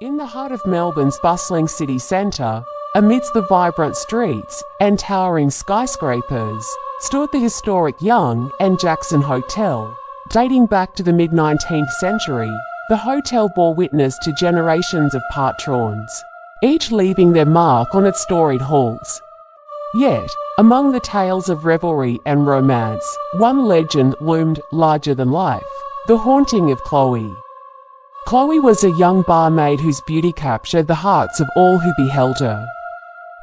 In the heart of Melbourne's bustling city centre, amidst the vibrant streets and towering skyscrapers, stood the historic Young and Jackson Hotel. Dating back to the mid-19th century, the hotel bore witness to generations of patrons, each leaving their mark on its storied halls. Yet, among the tales of revelry and romance, one legend loomed larger than life: the haunting of Chloe. Chloe was a young barmaid whose beauty captured the hearts of all who beheld her.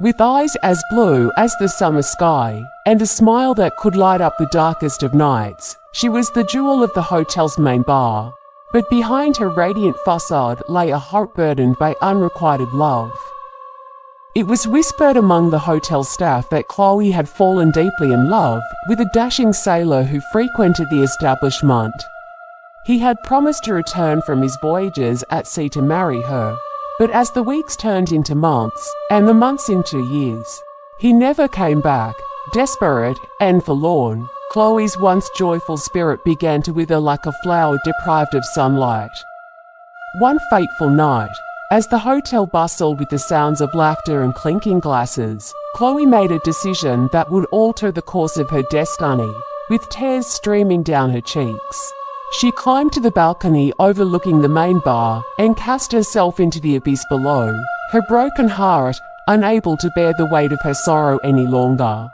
With eyes as blue as the summer sky, and a smile that could light up the darkest of nights, she was the jewel of the hotel's main bar. But behind her radiant facade lay a heart burdened by unrequited love. It was whispered among the hotel staff that Chloe had fallen deeply in love with a dashing sailor who frequented the establishment. He had promised to return from his voyages at sea to marry her, but as the weeks turned into months, and the months into years, he never came back. Desperate and forlorn, Chloe's once joyful spirit began to wither like a flower deprived of sunlight. One fateful night, as the hotel bustled with the sounds of laughter and clinking glasses, Chloe made a decision that would alter the course of her destiny. With tears streaming down her cheeks, she climbed to the balcony overlooking the main bar and cast herself into the abyss below, her broken heart unable to bear the weight of her sorrow any longer.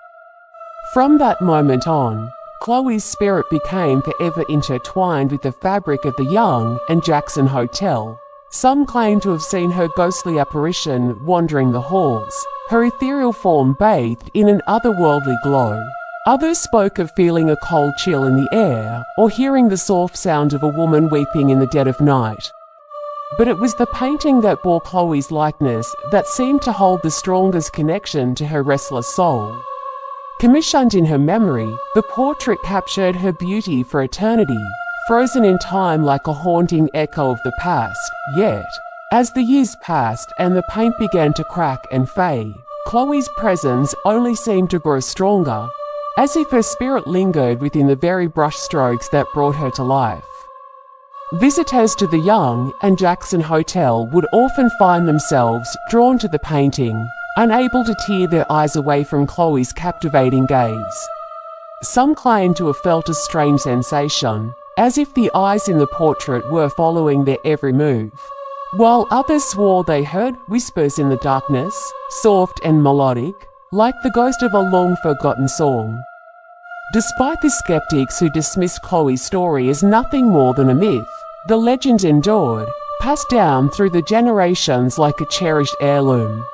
From that moment on, Chloe's spirit became forever intertwined with the fabric of the Young and Jackson Hotel. Some claim to have seen her ghostly apparition wandering the halls, her ethereal form bathed in an otherworldly glow. Others spoke of feeling a cold chill in the air, or hearing the soft sound of a woman weeping in the dead of night. But it was the painting that bore Chloe's likeness that seemed to hold the strongest connection to her restless soul. Commissioned in her memory, the portrait captured her beauty for eternity, frozen in time like a haunting echo of the past. Yet, as the years passed and the paint began to crack and fade, Chloe's presence only seemed to grow stronger, as if her spirit lingered within the very brushstrokes that brought her to life. Visitors to the Young and Jackson Hotel would often find themselves drawn to the painting, unable to tear their eyes away from Chloe's captivating gaze. Some claimed to have felt a strange sensation, as if the eyes in the portrait were following their every move, while others swore they heard whispers in the darkness, soft and melodic, like the ghost of a long-forgotten song. Despite the skeptics who dismissed Chloe's story as nothing more than a myth, the legend endured, passed down through the generations like a cherished heirloom.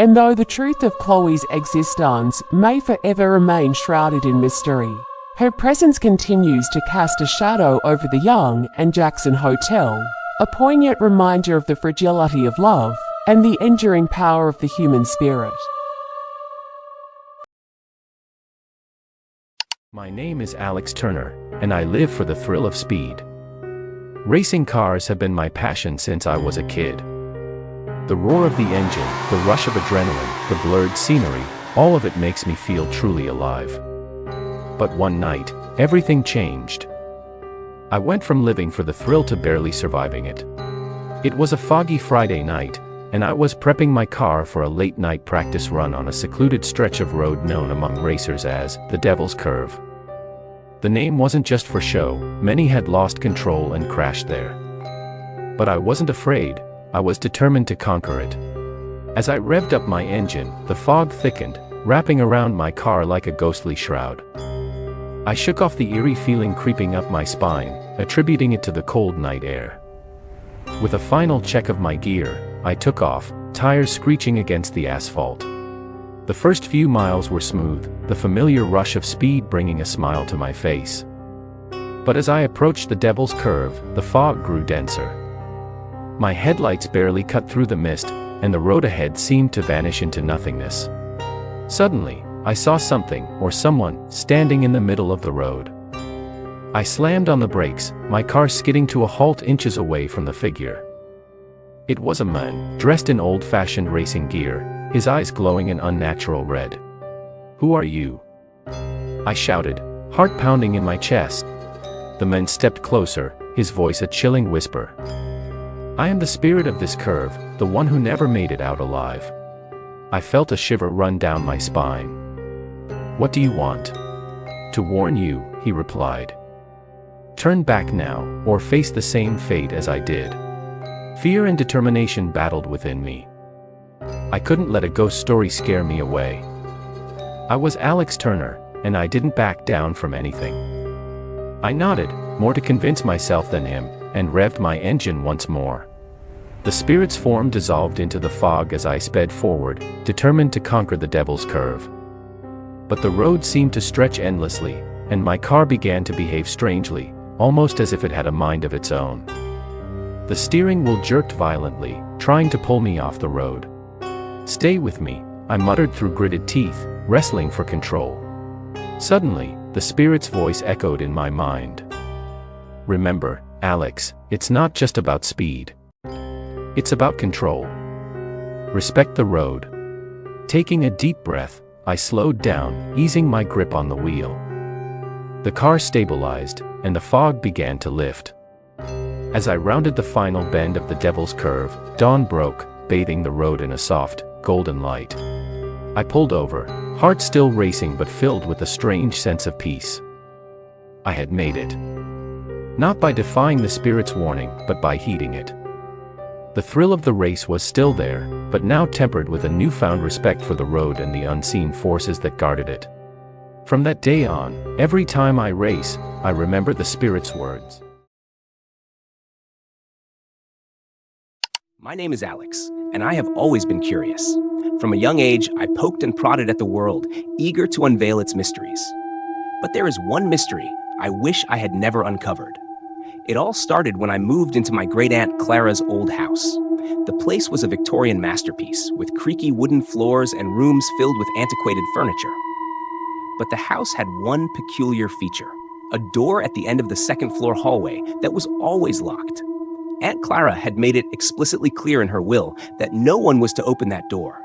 And though the truth of Chloe's existence may forever remain shrouded in mystery, her presence continues to cast a shadow over the Young and Jackson Hotel, a poignant reminder of the fragility of love and the enduring power of the human spirit. My name is Alex Turner, and I live for the thrill of speed. Racing cars have been my passion since I was a kid. The roar of the engine, the rush of adrenaline, the blurred scenery, all of it makes me feel truly alive. But one night, everything changed. I went from living for the thrill to barely surviving it. It was a foggy Friday night, and I was prepping my car for a late-night practice run on a secluded stretch of road known among racers as the Devil's Curve. The name wasn't just for show, many had lost control and crashed there. But I wasn't afraid, I was determined to conquer it. As I revved up my engine, the fog thickened, wrapping around my car like a ghostly shroud. I shook off the eerie feeling creeping up my spine, attributing it to the cold night air. With a final check of my gear, I took off, tires screeching against the asphalt. The first few miles were smooth, the familiar rush of speed bringing a smile to my face. But as I approached the Devil's Curve, the fog grew denser. My headlights barely cut through the mist, and the road ahead seemed to vanish into nothingness. Suddenly, I saw something, or someone, standing in the middle of the road. I slammed on the brakes, my car skidding to a halt inches away from the figure. It was a man, dressed in old-fashioned racing gear, his eyes glowing an unnatural red. "Who are you?" I shouted, heart pounding in my chest. The man stepped closer, his voice a chilling whisper. I am the spirit of this curve, the one who never made it out alive. I felt a shiver run down my spine. What do you want? To warn you, he replied. Turn back now, or face the same fate as I did. Fear and determination battled within me. I couldn't let a ghost story scare me away. I was Alex Turner, and I didn't back down from anything. I nodded, more to convince myself than him, and revved my engine once more. The spirit's form dissolved into the fog as I sped forward, determined to conquer the Devil's Curve. But the road seemed to stretch endlessly, and my car began to behave strangely, almost as if it had a mind of its own. The steering wheel jerked violently, trying to pull me off the road. Stay with me, I muttered through gritted teeth, wrestling for control. Suddenly, the spirit's voice echoed in my mind. Remember, Alex, it's not just about speed. It's about control. Respect the road. Taking a deep breath, I slowed down, easing my grip on the wheel. The car stabilized, and the fog began to lift. As I rounded the final bend of the Devil's Curve, dawn broke, bathing the road in a soft, golden light. I pulled over, heart still racing but filled with a strange sense of peace. I had made it. Not by defying the spirit's warning, but by heeding it. The thrill of the race was still there, but now tempered with a newfound respect for the road and the unseen forces that guarded it. From that day on, every time I race, I remember the spirit's words. My name is Alex, and I have always been curious. From a young age, I poked and prodded at the world, eager to unveil its mysteries. But there is one mystery I wish I had never uncovered. It all started when I moved into my great-aunt Clara's old house. The place was a Victorian masterpiece, with creaky wooden floors and rooms filled with antiquated furniture. But the house had one peculiar feature, a door at the end of the second-floor hallway that was always locked. Aunt Clara had made it explicitly clear in her will that no one was to open that door.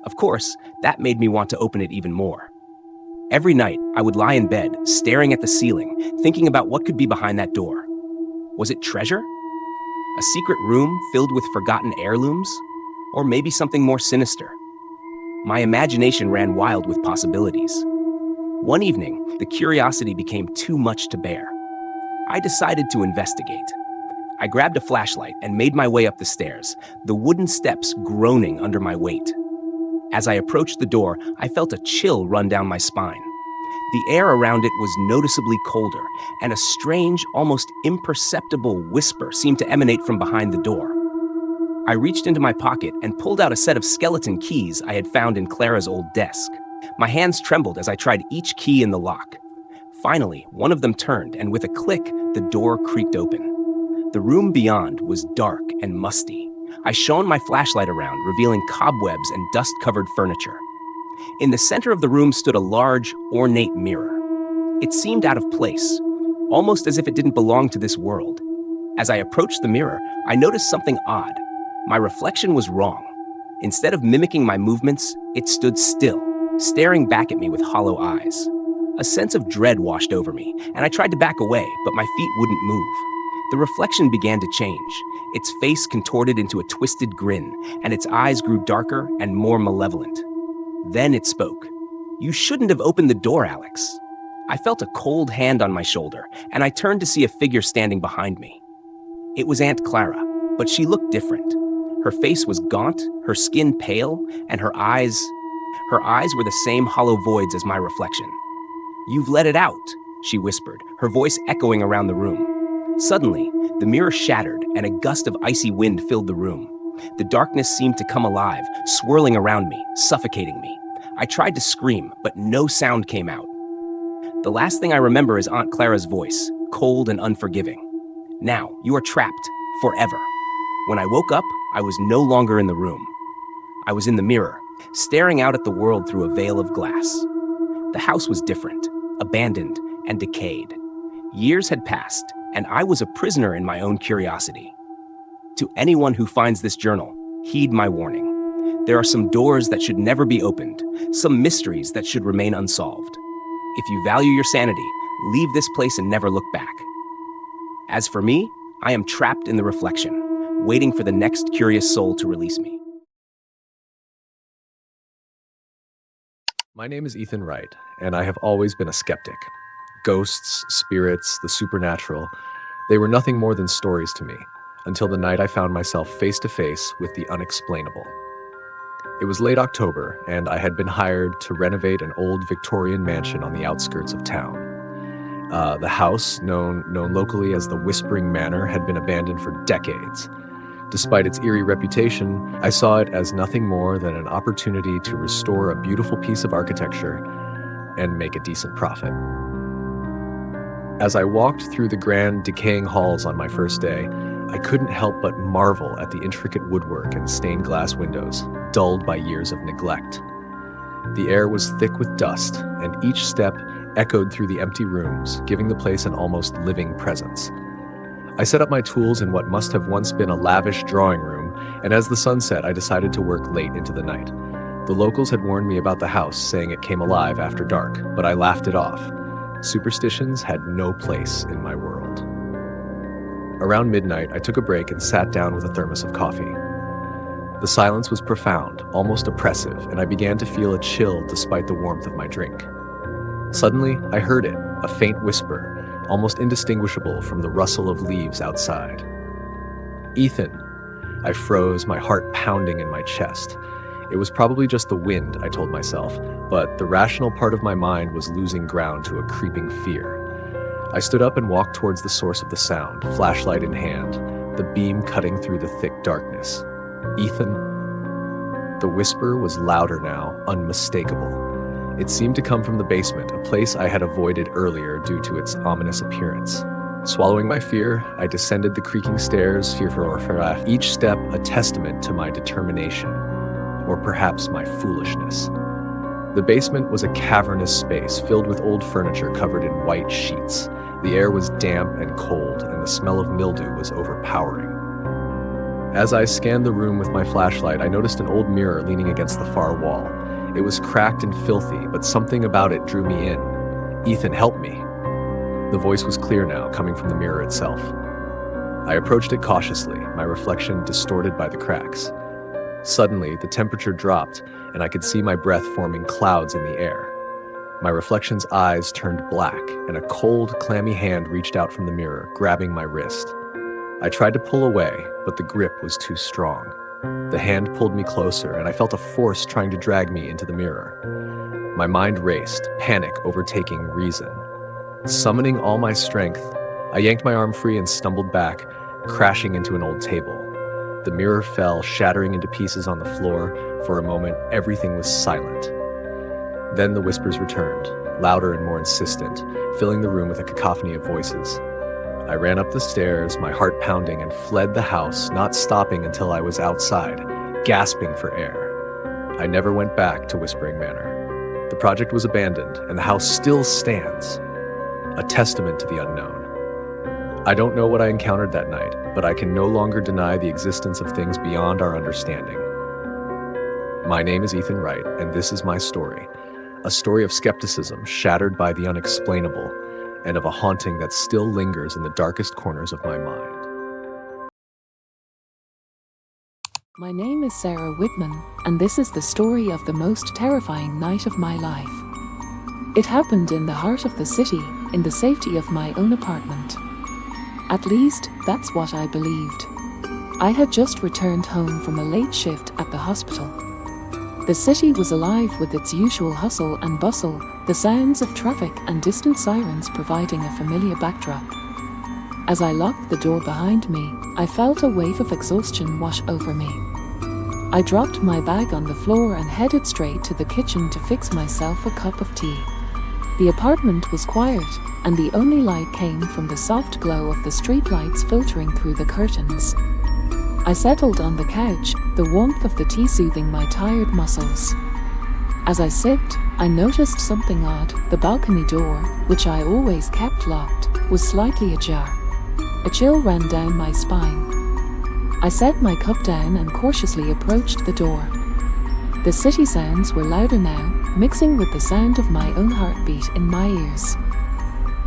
Of course, that made me want to open it even more. Every night, I would lie in bed, staring at the ceiling, thinking about what could be behind that door. Was it treasure? A secret room filled with forgotten heirlooms? Or maybe something more sinister? My imagination ran wild with possibilities. One evening, the curiosity became too much to bear. I decided to investigate. I grabbed a flashlight and made my way up the stairs, the wooden steps groaning under my weight. As I approached the door, I felt a chill run down my spine. The air around it was noticeably colder, and a strange, almost imperceptible whisper seemed to emanate from behind the door. I reached into my pocket and pulled out a set of skeleton keys I had found in Clara's old desk. My hands trembled as I tried each key in the lock. Finally, one of them turned, and with a click, the door creaked open. The room beyond was dark and musty. I shone my flashlight around, revealing cobwebs and dust-covered furniture. In the center of the room stood a large, ornate mirror. It seemed out of place, almost as if it didn't belong to this world. As I approached the mirror, I noticed something odd. My reflection was wrong. Instead of mimicking my movements, it stood still, staring back at me with hollow eyes. A sense of dread washed over me, and I tried to back away, but my feet wouldn't move. The reflection began to change. Its face contorted into a twisted grin, and its eyes grew darker and more malevolent. Then it spoke. "You shouldn't have opened the door, Alex." I felt a cold hand on my shoulder, and I turned to see a figure standing behind me. It was Aunt Clara, but she looked different. Her face was gaunt, her skin pale, and her eyes were the same hollow voids as my reflection. "You've let it out," she whispered, her voice echoing around the room. Suddenly, the mirror shattered, and a gust of icy wind filled the room. The darkness seemed to come alive, swirling around me, suffocating me. I tried to scream, but no sound came out. The last thing I remember is Aunt Clara's voice, cold and unforgiving. "Now, you are trapped, forever." When I woke up, I was no longer in the room. I was in the mirror, staring out at the world through a veil of glass. The house was different, abandoned, and decayed. Years had passed, and I was a prisoner in my own curiosity. To anyone who finds this journal, heed my warning. There are some doors that should never be opened, some mysteries that should remain unsolved. If you value your sanity, leave this place and never look back. As for me, I am trapped in the reflection, waiting for the next curious soul to release me. My name is Ethan Wright, and I have always been a skeptic. Ghosts, spirits, the supernatural, they were nothing more than stories to me, until the night I found myself face to face with the unexplainable. It was late October, and I had been hired to renovate an old Victorian mansion on the outskirts of town. The house, known locally as the Whispering Manor, had been abandoned for decades. Despite its eerie reputation, I saw it as nothing more than an opportunity to restore a beautiful piece of architecture and make a decent profit. As I walked through the grand, decaying halls on my first day, I couldn't help but marvel at the intricate woodwork and stained glass windows, dulled by years of neglect. The air was thick with dust, and each step echoed through the empty rooms, giving the place an almost living presence. I set up my tools in what must have once been a lavish drawing room, and as the sun set, I decided to work late into the night. The locals had warned me about the house, saying it came alive after dark, but I laughed it off. Superstitions had no place in my world. Around midnight, I took a break and sat down with a thermos of coffee. The silence was profound, almost oppressive, and I began to feel a chill despite the warmth of my drink. Suddenly, I heard it, a faint whisper, almost indistinguishable from the rustle of leaves outside. "Ethan." I froze, my heart pounding in my chest. It was probably just the wind, I told myself, but the rational part of my mind was losing ground to a creeping fear. I stood up and walked towards the source of the sound, flashlight in hand, the beam cutting through the thick darkness. "Ethan." The whisper was louder now, unmistakable. It seemed to come from the basement, a place I had avoided earlier due to its ominous appearance. Swallowing my fear, I descended the creaking stairs, each step a testament to my determination, or perhaps my foolishness. The basement was a cavernous space filled with old furniture covered in white sheets. The air was damp and cold, and the smell of mildew was overpowering. As I scanned the room with my flashlight, I noticed an old mirror leaning against the far wall. It was cracked and filthy, but something about it drew me in. "Ethan, help me." The voice was clear now, coming from the mirror itself. I approached it cautiously, my reflection distorted by the cracks. Suddenly, the temperature dropped, and I could see my breath forming clouds in the air. My reflection's eyes turned black, and a cold, clammy hand reached out from the mirror, grabbing my wrist. I tried to pull away, but the grip was too strong. The hand pulled me closer, and I felt a force trying to drag me into the mirror. My mind raced, panic overtaking reason. Summoning all my strength, I yanked my arm free and stumbled back, crashing into an old table. The mirror fell, shattering into pieces on the floor. For a moment, everything was silent. Then the whispers returned, louder and more insistent, filling the room with a cacophony of voices. I ran up the stairs, my heart pounding, and fled the house, not stopping until I was outside, gasping for air. I never went back to Whispering Manor. The project was abandoned, and the house still stands, a testament to the unknown. I don't know what I encountered that night, but I can no longer deny the existence of things beyond our understanding. My name is Ethan Wright, and this is my story. A story of skepticism shattered by the unexplainable, and of a haunting that still lingers in the darkest corners of my mind. My name is Sarah Whitman, and this is the story of the most terrifying night of my life. It happened in the heart of the city, in the safety of my own apartment. At least, that's what I believed. I had just returned home from a late shift at the hospital. The city was alive with its usual hustle and bustle, the sounds of traffic and distant sirens providing a familiar backdrop. As I locked the door behind me, I felt a wave of exhaustion wash over me. I dropped my bag on the floor and headed straight to the kitchen to fix myself a cup of tea. The apartment was quiet, and the only light came from the soft glow of the streetlights filtering through the curtains. I settled on the couch, the warmth of the tea soothing my tired muscles. As I sipped, I noticed something odd. The balcony door, which I always kept locked, was slightly ajar. A chill ran down my spine. I set my cup down and cautiously approached the door. The city sounds were louder now, mixing with the sound of my own heartbeat in my ears.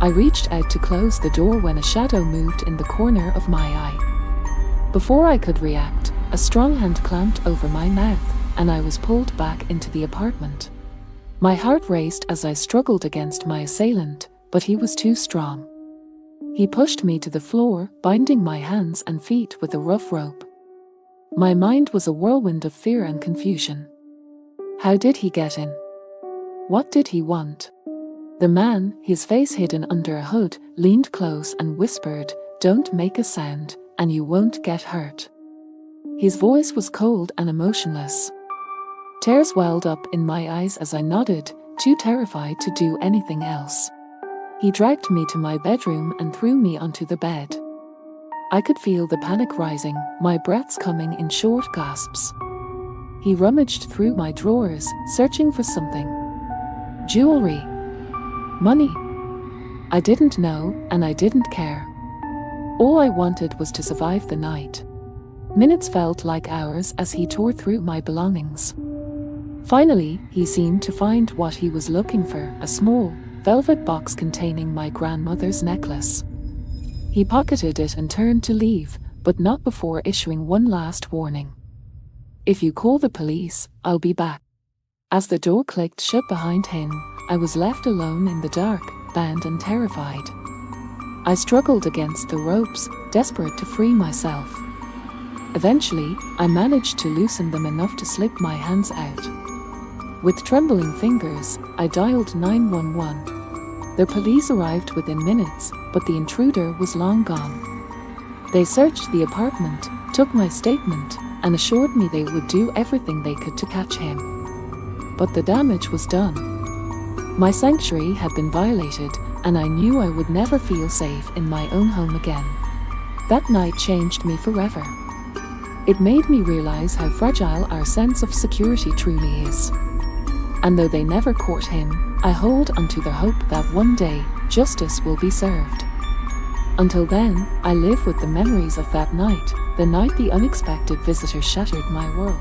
I reached out to close the door when a shadow moved in the corner of my eye. Before I could react, a strong hand clamped over my mouth, and I was pulled back into the apartment. My heart raced as I struggled against my assailant, but he was too strong. He pushed me to the floor, binding my hands and feet with a rough rope. My mind was a whirlwind of fear and confusion. How did he get in? What did he want? The man, his face hidden under a hood, leaned close and whispered, "Don't make a sound, and you won't get hurt." His voice was cold and emotionless. Tears welled up in my eyes as I nodded, too terrified to do anything else. He dragged me to my bedroom and threw me onto the bed. I could feel the panic rising, my breaths coming in short gasps. He rummaged through my drawers, searching for something. Jewelry. Money. I didn't know, and I didn't care. All I wanted was to survive the night. Minutes felt like hours as he tore through my belongings. Finally, he seemed to find what he was looking for, a small, velvet box containing my grandmother's necklace. He pocketed it and turned to leave, but not before issuing one last warning. "If you call the police, I'll be back." As the door clicked shut behind him, I was left alone in the dark, bound and terrified. I struggled against the ropes, desperate to free myself. Eventually, I managed to loosen them enough to slip my hands out. With trembling fingers, I dialed 911. The police arrived within minutes, but the intruder was long gone. They searched the apartment, took my statement, and assured me they would do everything they could to catch him. But the damage was done. My sanctuary had been violated, and I knew I would never feel safe in my own home again. That night changed me forever. It made me realize how fragile our sense of security truly is. And though they never caught him, I hold onto the hope that one day, justice will be served. Until then, I live with the memories of that night, the night the unexpected visitor shattered my world.